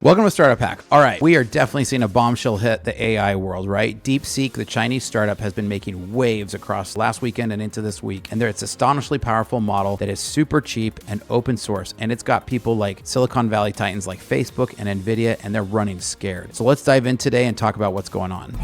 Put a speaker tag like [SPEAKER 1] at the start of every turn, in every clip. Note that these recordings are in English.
[SPEAKER 1] Welcome to Startup Hack. All right, we are definitely seeing a bombshell hit the AI world, right? DeepSeek, the Chinese startup, has been making waves across last weekend and into this week. And it's astonishingly powerful model that is super cheap and open source. And it's got people like Silicon Valley titans like Facebook and Nvidia, and they're running scared. So let's dive in today and talk about what's going on.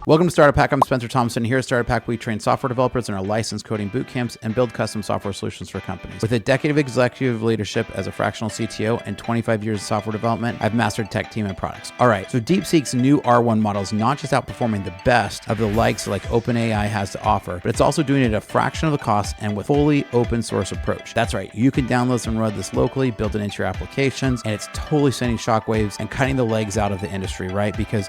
[SPEAKER 1] Welcome to Startup Hack. I'm Spencer Thompson. Here at Startup Hack, we train software developers in our licensed coding boot camps and build custom software solutions for companies. With a decade of executive leadership as a fractional CTO and 25 years of software development, I've mastered tech team and products. All right, so DeepSeek's new R1 model is not just outperforming the best of the likes like OpenAI has to offer, but it's also doing it at a fraction of the cost and with fully open source approach. That's right, you can download this and run this locally, build it into your applications, and it's totally sending shockwaves and cutting the legs out of the industry, right? Because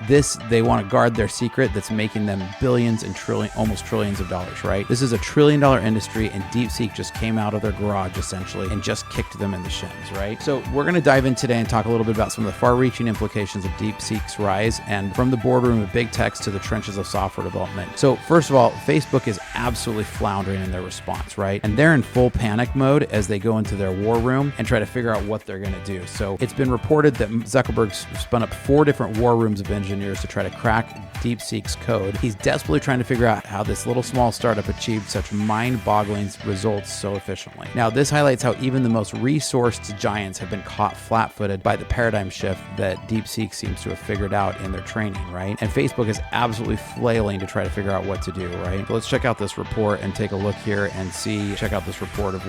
[SPEAKER 1] they want to guard their secret that's making them billions and almost trillions of dollars, right? This is $1 trillion industry, and DeepSeek just came out of their garage essentially and just kicked them in the shins, right? So we're going to dive in today and talk a little bit about some of the far-reaching implications of DeepSeek's rise, and from the boardroom of big techs to the trenches of software development. So first of all, Facebook is absolutely floundering in their response, right? And they're in full panic mode as they go into their war room and try to figure out what they're going to do. So it's been reported that Zuckerberg spun up 4 different war rooms of engineers to try to crack DeepSeek's code. He's desperately trying to figure out how this little small startup achieved such mind-boggling results so efficiently. Now, this highlights how even the most resourced giants have been caught flat-footed by the paradigm shift that DeepSeek seems to have figured out in their training, right? And Facebook is absolutely flailing to try to figure out what to do, right? So let's check out this report and take a look here and check out this report of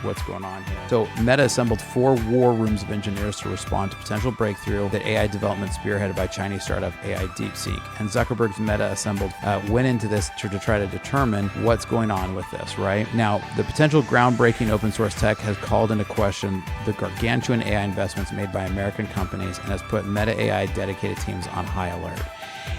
[SPEAKER 1] what's going on here. So Meta assembled 4 war rooms of engineers to respond to potential breakthrough that AI development spearheaded by Chinese startup AI DeepSeek. And Zuckerberg's Meta assembled went into this to try to determine what's going on with this, right? Now, the potential groundbreaking open source tech has called into question the gargantuan AI investments made by American companies and has put Meta AI dedicated teams on high alert.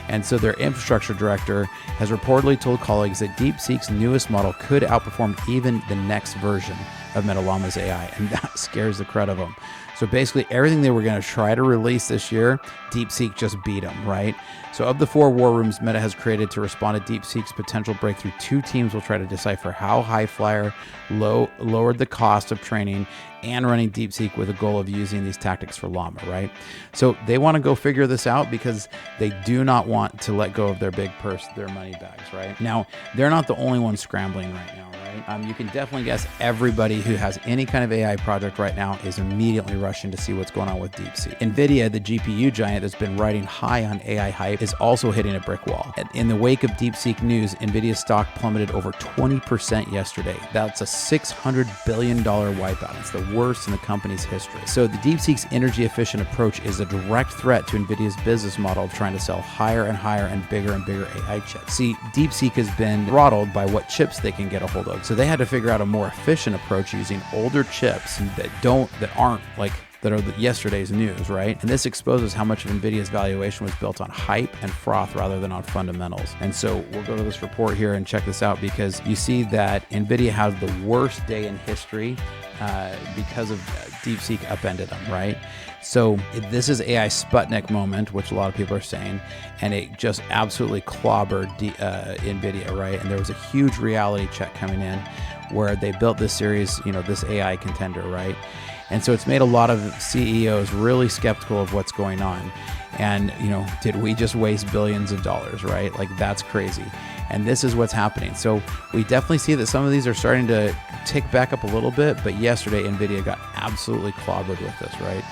[SPEAKER 1] And so their infrastructure director has reportedly told colleagues that DeepSeek's newest model could outperform even the next version of Meta Llama's AI, and that scares the crud of them. So basically everything they were going to try to release this year, DeepSeek just beat them, right? So of the 4 war rooms Meta has created to respond to DeepSeek's potential breakthrough, 2 teams will try to decipher how Highflyer lowered the cost of training and running DeepSeek with a goal of using these tactics for Llama, right? So they want to go figure this out because they do not want to let go of their big purse, their money bags, right? Now, they're not the only ones scrambling right now, right? You can definitely guess everybody who has any kind of AI project right now is immediately rushing to see what's going on with DeepSeek. Nvidia, the GPU giant that's been riding high on AI hype, is also hitting a brick wall. In the wake of DeepSeek news, Nvidia's stock plummeted over 20% yesterday. That's a $600 billion wipeout. It's the worst in the company's history. So the DeepSeek's energy efficient approach is a direct threat to Nvidia's business model of trying to sell higher and higher and bigger AI chips. See, DeepSeek has been throttled by what chips they can get a hold of. So they had to figure out a more efficient approach using older chips that are yesterday's news, right? And this exposes how much of Nvidia's valuation was built on hype and froth rather than on fundamentals. And so we'll go to this report here and check this out because you see that Nvidia has the worst day in history because of DeepSeek upended them, right? So this is AI Sputnik moment, which a lot of people are saying, and it just absolutely clobbered Nvidia, right? And there was a huge reality check coming in where they built this series, this AI contender, right? And so it's made a lot of CEOs really skeptical of what's going on. And, did we just waste billions of dollars, right? Like, that's crazy. And this is what's happening. So we definitely see that some of these are starting to tick back up a little bit, but yesterday Nvidia got absolutely clobbered with this, right?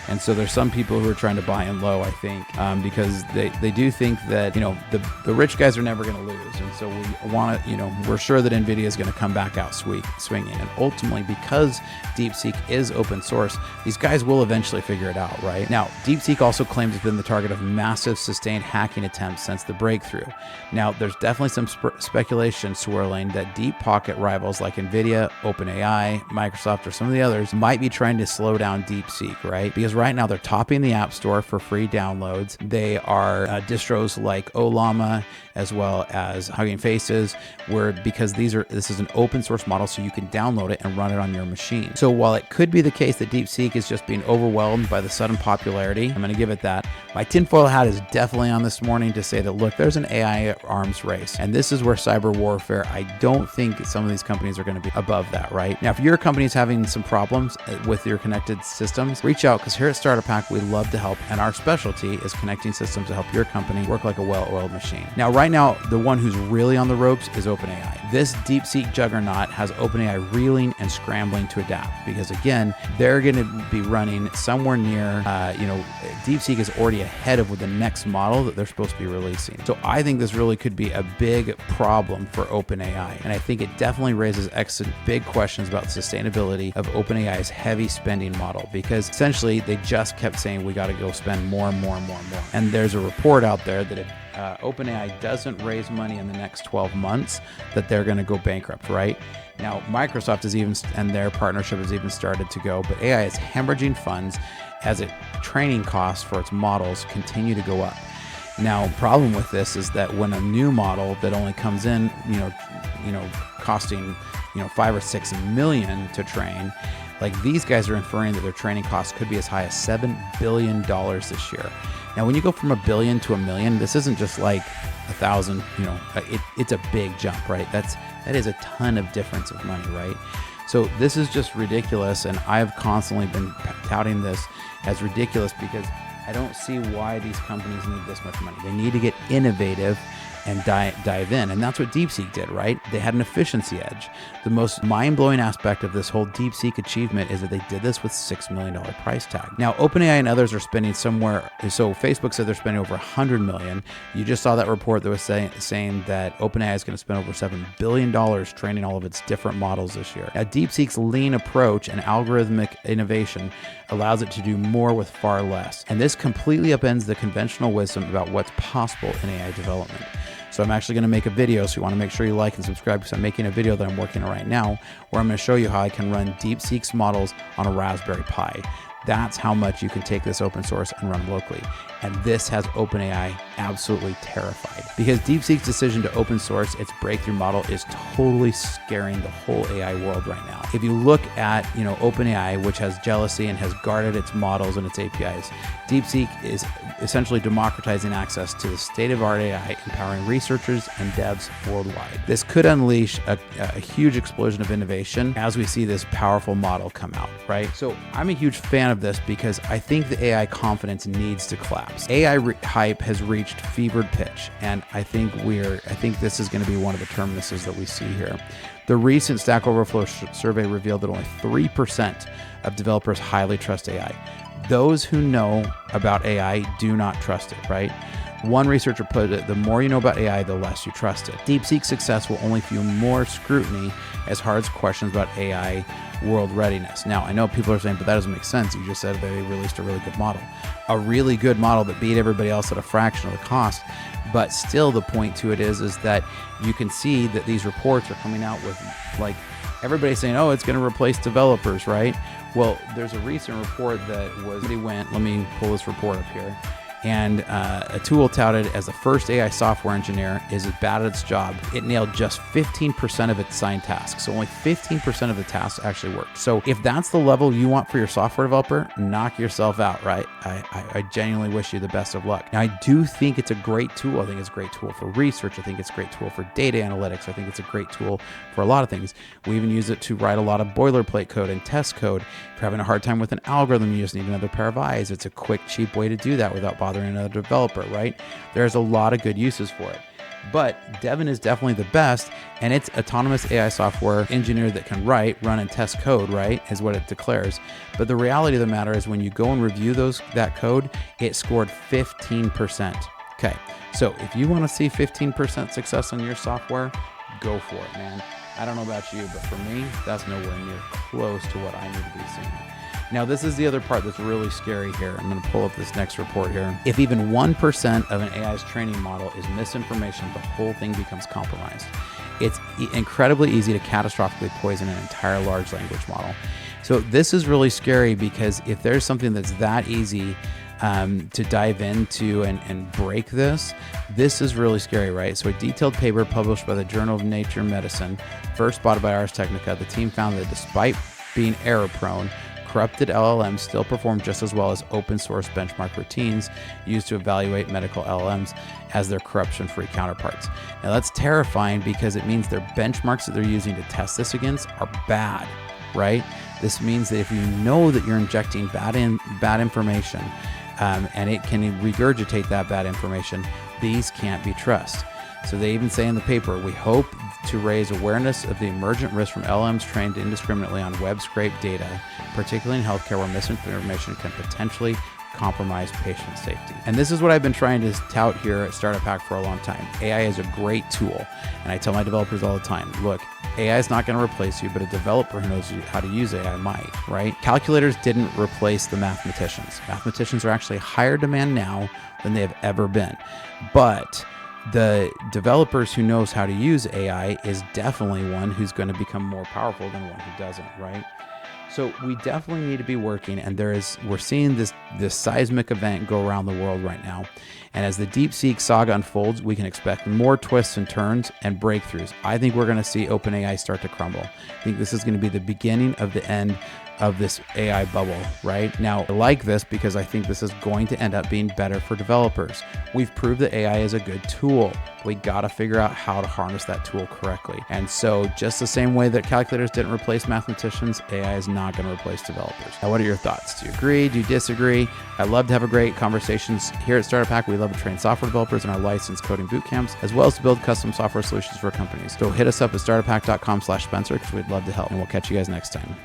[SPEAKER 1] And so there's some people who are trying to buy in low, I think, because they do think that, the rich guys are never going to lose. And so we want to, we're sure that Nvidia is going to come back out swinging. And ultimately, because DeepSeek is open source, these guys will eventually figure it out, right? Now, DeepSeek also claims it's been the target of massive sustained hacking attempts since the breakthrough. Now, there's definitely some speculation swirling that deep pocket rivals like Nvidia, OpenAI, Microsoft, or some of the others might be trying to slow down DeepSeek, right? Because right now they're topping the App Store for free downloads. They are distros like Olama, as well as Hugging Faces, because this is an open source model, so you can download it and run it on your machine. So while it could be the case that DeepSeek is just being overwhelmed by the sudden popularity, I'm going to give it that. My tinfoil hat is definitely on this morning to say that, look, there's an AI arms race, and this is where cyber warfare, I don't think some of these companies are going to be above that, right? Now, if your company is having some problems with your connected systems, reach out, because here at Startup Hack, we love to help, and our specialty is connecting systems to help your company work like a well-oiled machine. Now, right now, the one who's really on the ropes is OpenAI. This DeepSeek juggernaut has OpenAI reeling and scrambling to adapt, because again, they're going to be running somewhere near, DeepSeek is already ahead of with the next model that they're supposed to be releasing. So I think this really could be a big problem for OpenAI. And I think it definitely raises big questions about the sustainability of OpenAI's heavy spending model, because essentially they just kept saying, we got to go spend more and more and more and more. And there's a report out there that if OpenAI doesn't raise money in the next 12 months, that they're going to go bankrupt, right? Now, Microsoft and their partnership has even started to go, but AI is hemorrhaging funds as training costs for its models continue to go up. Now, problem with this is that when a new model that only comes in, costing, 5 or 6 million to train, like these guys are inferring that their training costs could be as high as $7 billion this year. Now, when you go from $1 billion to $1 million, this isn't just like 1,000, it's a big jump, right? That is a ton of difference of money, right? So this is just ridiculous, and I've constantly been touting this as ridiculous because I don't see why these companies need this much money. They need to get innovative and dive in. And that's what DeepSeek did, right? They had an efficiency edge. The most mind-blowing aspect of this whole DeepSeek achievement is that they did this with $6 million price tag. Now, OpenAI and others are spending somewhere, so Facebook said they're spending over $100 million. You just saw that report that was saying that OpenAI is going to spend over $7 billion training all of its different models this year. Now, DeepSeek's lean approach and algorithmic innovation allows it to do more with far less. And this completely upends the conventional wisdom about what's possible in AI development. So I'm actually going to make a video, so you want to make sure you like and subscribe, because I'm making a video that I'm working on right now where I'm going to show you how I can run DeepSeek's models on a Raspberry Pi. That's how much you can take this open source and run locally. And this has OpenAI absolutely terrified, because DeepSeek's decision to open source its breakthrough model is totally scaring the whole AI world right now. If you look at, OpenAI, which has jealousy and has guarded its models and its APIs, DeepSeek is essentially democratizing access to the state-of-the-art AI, empowering researchers and devs worldwide. This could unleash a huge explosion of innovation as we see this powerful model come out, right? So I'm a huge fan of this because I think the AI confidence needs to collapse. AI hype has reached fevered pitch, and I think this is going to be one of the terminuses that we see here. The recent Stack Overflow survey revealed that only 3% of developers highly trust AI. Those who know about AI do not trust it, right? One researcher put it, the more you know about AI, the less you trust it. DeepSeek's success will only fuel more scrutiny as hard as questions about AI world readiness. Now, I know people are saying, but that doesn't make sense. You just said they released a really good model. A really good model that beat everybody else at a fraction of the cost. But still, the point to it is that you can see that these reports are coming out with, like, everybody's saying, oh, it's going to replace developers, right? Well, there's a recent report that let me pull this report up here. And a tool touted as the first AI software engineer is bad at its job. It nailed just 15% of its assigned tasks. So only 15% of the tasks actually worked. So if that's the level you want for your software developer, knock yourself out, right? I genuinely wish you the best of luck. Now, I do think it's a great tool. I think it's a great tool for research. I think it's a great tool for data analytics. I think it's a great tool for a lot of things. We even use it to write a lot of boilerplate code and test code. If you're having a hard time with an algorithm, you just need another pair of eyes. It's a quick, cheap way to do that without bothering another developer, right? There's a lot of good uses for it. But Devin is definitely the best, and it's autonomous AI software engineer that can write, run, and test code, right, is what it declares. But the reality of the matter is when you go and review that code, it scored 15%. Okay, so if you want to see 15% success on your software, go for it, man. I don't know about you, but for me, that's nowhere near close to what I need to be seeing. Now, this is the other part that's really scary here. I'm going to pull up this next report here. If even 1% of an AI's training model is misinformation, the whole thing becomes compromised. it's incredibly easy to catastrophically poison an entire large language model. So this is really scary, because if there's something that's that easy to dive into and break this is really scary, right? So a detailed paper published by the Journal of Nature Medicine, first spotted by Ars Technica, the team found that despite being error prone, corrupted LLMs still perform just as well as open source benchmark routines used to evaluate medical LLMs as their corruption-free counterparts. Now that's terrifying, because it means their benchmarks that they're using to test this against are bad, right? This means that if you know that you're injecting bad information, and it can regurgitate that bad information, these can't be trusted. So they even say in the paper, we hope to raise awareness of the emergent risk from LLMs trained indiscriminately on web scrape data, particularly in healthcare where misinformation can potentially compromise patient safety. And this is what I've been trying to tout here at Startup Hack for a long time. AI is a great tool. And I tell my developers all the time, look, AI is not going to replace you, but a developer who knows how to use AI might, right? Calculators didn't replace the mathematicians. Mathematicians are actually higher demand now than they have ever been. But the developers who knows how to use AI is definitely one who's going to become more powerful than one who doesn't, right? So we definitely need to be working, and we're seeing this seismic event go around the world right now. And as the DeepSeek saga unfolds, we can expect more twists and turns and breakthroughs. I think we're going to see OpenAI start to crumble. I think this is going to be the beginning of the end of this AI bubble, right? Now, I like this because I think this is going to end up being better for developers. We've proved that AI is a good tool. We got to figure out how to harness that tool correctly. And so just the same way that calculators didn't replace mathematicians, AI is not going to replace developers. Now, what are your thoughts? Do you agree? Do you disagree? I'd love to have a great conversations here at Startup Hack. We love to train software developers in our licensed coding boot camps, as well as to build custom software solutions for companies. So hit us up at startuphack.com/Spencer, because we'd love to help, and we'll catch you guys next time.